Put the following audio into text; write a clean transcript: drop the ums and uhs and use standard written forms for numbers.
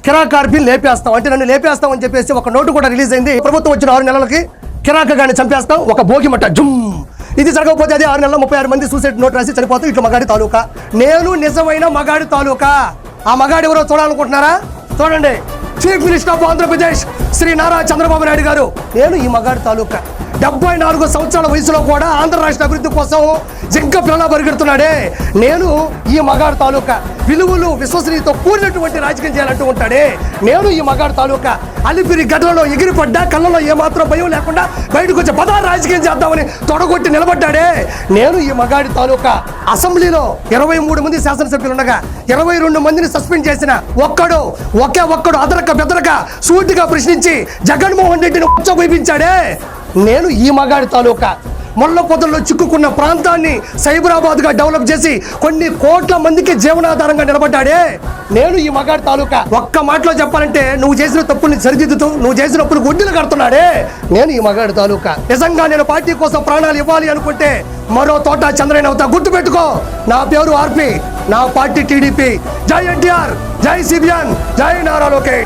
కిరాక్ ఆర్పి లేపేస్తాం అంటే నన్ను లేపేస్తాం అని చెప్పేసి ఒక నోటు కూడా రిలీజ్ అయింది. ప్రభుత్వం వచ్చిన 6 నెలలకి కిరాక్ గాని చంపేస్తాం, ఒక భోగిమట్ట జుమ్. ఇది జరగకపోతే అదే 6 నెలల్లో 36 మంది సూసైడ్ నోట్ రాసి చనిపోతాం. ఇట్లా మగాడి తాలూకా. నేను నిజమైన మగాడి తాలూకా. ఆ మగాడి ఎవరో చూడాలనుకుంటున్నారా? చూడండి, chief minister of Andhra Pradesh Shri Nara Chandrababu Naidu garu. నేను ఈ మగాడి తాలూకా. 74 సంవత్సరాల వయసులో కూడా ఆంధ్ర రాష్ట్ర అభివృద్ధి కోసం జింక పిల్ల పరిగెడుతున్నాడే. నేను ఈ మగాడు తాలూకా. విలువలు విశ్వసనీయతో కూడినటువంటి రాజకీయం చేయాలంటూ ఉంటాడే. నేను ఈ మగాడు తాలూకా. అలిపిరి గడ్డలలో ఎగిరిపడ్డా, కళ్ళలో ఏమాత్రం భయం లేకుండా బయటకు వచ్చి పదాలు రాజకీయం చేద్దామని తొడగొట్టి నిలబడ్డాడే. నేను ఈ మగాడి తాలూకా. అసెంబ్లీలో 23 మంది శాసనసభ్యులు ఉండగా 22 మందిని సస్పెండ్ చేసిన ఒక్కడు అదరక బెదరక సూటిగా ప్రశ్నించి జగన్మోహన్ రెడ్డిని ఉచ్చబోయించాడే. నేను ఈ మగాడి తాలూకా. మొల్ల పొదల్లో చిక్కుకున్న ప్రాంతాన్ని సైబరాబాద్గా డెవలప్ చేసి కొన్ని కోట్ల మందికి జీవనాధారంగా నిలబడ్డాడే. నేను ఈ మగాడి తాలూకా. ఒక్క మాటలో చెప్పాలంటే నువ్వు చేసిన తప్పుల్ని సరిదిద్దుతూ నువ్వు చేసిన తప్పులు గుడ్డిలు కడుతున్నాడే. నేను ఈ మగాడి తాలూకా. నిజంగా నేను పార్టీ కోసం ప్రాణాలు ఇవ్వాలి అనుకుంటే మరో తోట చంద్రయ్య అవుతా. గుర్తుపెట్టుకో, నా పేరు ఆర్పి, నా పార్టీ టీడీపీ. జై ఎన్టీఆర్, జై సిబిఎన్, జై నారా లోకేష్.